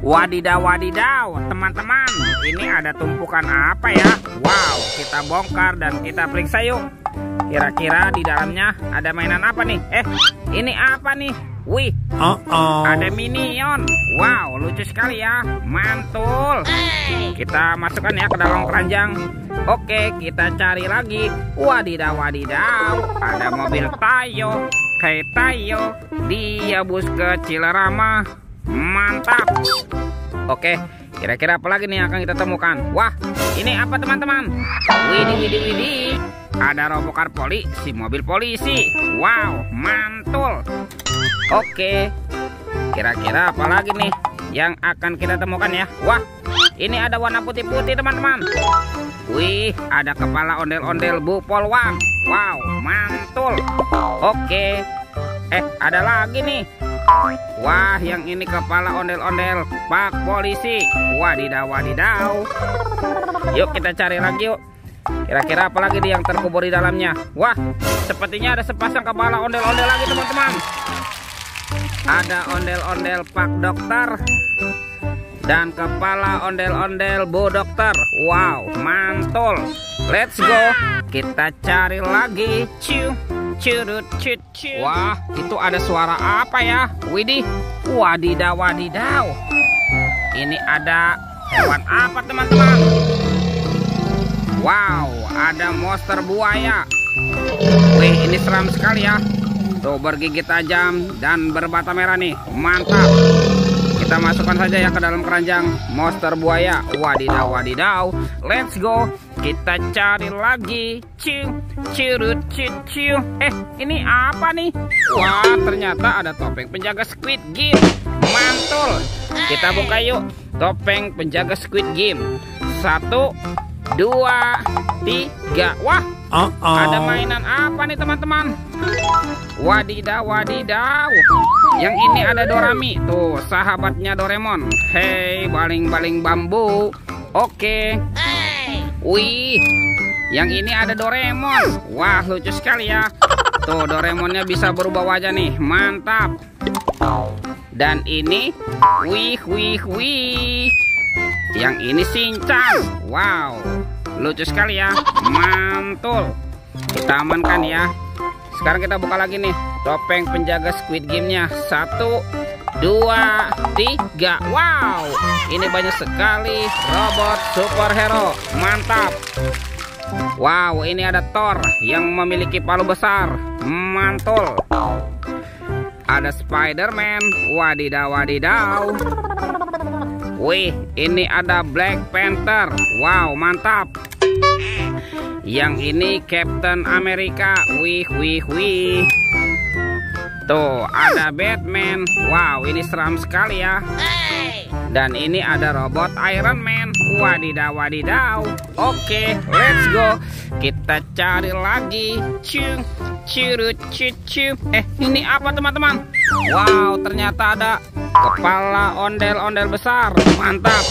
Wadidaw, wadidaw, teman-teman, ini ada tumpukan apa ya? Wow, kita bongkar dan kita periksa yuk. Kira-kira di dalamnya ada mainan apa nih? Ini apa nih? Wih, ada minion. Wow, lucu sekali ya, mantul. Kita masukkan ya ke dalam keranjang. Oke, kita cari lagi. Wadidaw, wadidaw, ada mobil Tayo. Kayak Tayo, dia bus kecil ramah. Mantap. Oke, kira-kira apa lagi nih yang akan kita temukan? Wah, ini apa teman-teman? Widih, widih, widih. Ada robokar polisi, mobil polisi. Wow, mantul. Oke, kira-kira apa lagi nih yang akan kita temukan ya? Wah, ini ada warna putih-putih teman-teman. Wih, ada kepala ondel-ondel Bu Polwan. Wow, mantul. Oke, ada lagi nih. Wah, yang ini kepala ondel-ondel Pak Polisi. Wadidaw, wadidaw. Yuk kita cari lagi yuk. Kira-kira apa lagi nih yang terkubur di dalamnya? Wah, sepertinya ada sepasang kepala ondel-ondel lagi teman-teman. Ada ondel-ondel Pak Dokter dan kepala ondel-ondel Bu Dokter. Wow, mantul. Let's go. Kita cari lagi. Wah, itu ada suara apa ya? Widih, wadidaw, wadidaw. Ini ada hewan apa teman-teman? Wow, ada monster buaya. Wih, ini seram sekali ya. Tuh, bergigi tajam dan berbata merah nih. Mantap. Kita masukkan saja ya ke dalam keranjang monster buaya. Wadidaw, wadidaw. Let's go. Kita cari lagi. Ini apa nih? Wah, ternyata ada topeng penjaga Squid Game. Mantul. Kita buka yuk. Topeng penjaga Squid Game. 1, 2, 3. Wah, ada mainan apa nih teman-teman? Wadidaw, wadidaw. Yang ini ada Dorami. Tuh, sahabatnya Doraemon. Hei, baling-baling bambu. Oke. Wih, yang ini ada Doraemon. Wah, lucu sekali ya. Tuh, Doraemonnya bisa berubah wajah nih. Mantap. Dan ini, wih. Yang ini Shinchan. Wow, lucu sekali ya. Mantul. Kita amankan ya. Sekarang kita buka lagi nih topeng penjaga Squid Game-nya. 1, 2, 3. Wow, ini banyak sekali robot superhero. Mantap. Wow, ini ada Thor yang memiliki palu besar. Mantul. Ada Spider-Man. Wadidaw, wadidaw. Wih, ini ada Black Panther. Wow, mantap. Yang ini Captain America. Wih. Tuh, ada Batman. Wow, ini seram sekali ya. Dan ini ada robot Iron Man. Wadidaw, wadidaw. Oke, let's go. Kita cari lagi. Ini apa teman-teman? Wow, ternyata ada kepala ondel-ondel besar. Mantap.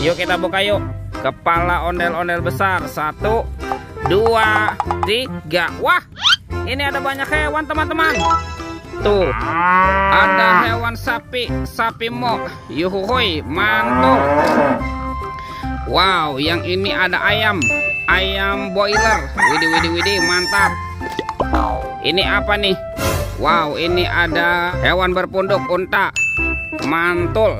Yuk kita buka yuk. Kepala ondel-ondel besar. 1, 2, 3. Wah, ini ada banyak hewan teman-teman. Tuh, ada hewan sapi mo. Yuhuhui, mantul. Wow, yang ini ada ayam boiler. Widih, mantap. Ini apa nih? Wow, ini ada hewan berpunduk unta. Mantul.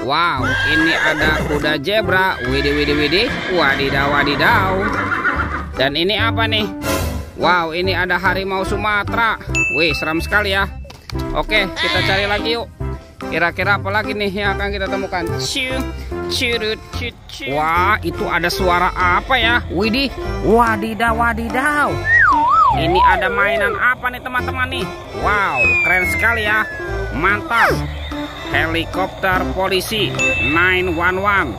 Wow, ini ada kuda zebra. Widih. Wadidaw, wadidaw. Dan ini apa nih? Wow, ini ada harimau Sumatera. Wih, seram sekali ya. Oke, kita cari lagi yuk. Kira-kira apa lagi nih yang akan kita temukan? Wah, itu ada suara apa ya? Widih, wadidaw, wadidaw. Ini ada mainan apa nih teman-teman nih? Wow, keren sekali ya. Mantap. Helikopter polisi 911.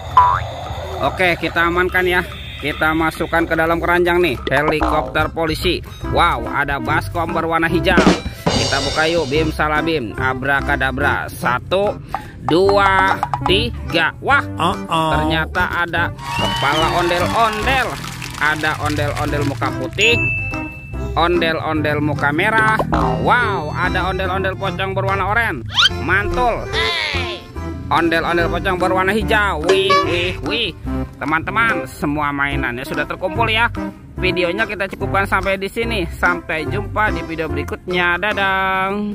Oke, kita amankan ya. Kita masukkan ke dalam keranjang nih helikopter polisi. Wow, ada baskom berwarna hijau. Kita buka yuk. Bim salabim, abrakadabra. 1, 2, 3. Wah, ternyata ada kepala ondel-ondel. Ada ondel-ondel muka putih, ondel-ondel muka merah. Wow, ada ondel-ondel pocong berwarna oranye. Mantul. ondel-ondel pocong berwarna hijau. Wih, wih, wih. Teman-teman, semua mainannya sudah terkumpul ya. Videonya kita cukupkan sampai di sini. Sampai jumpa di video berikutnya. Dadah.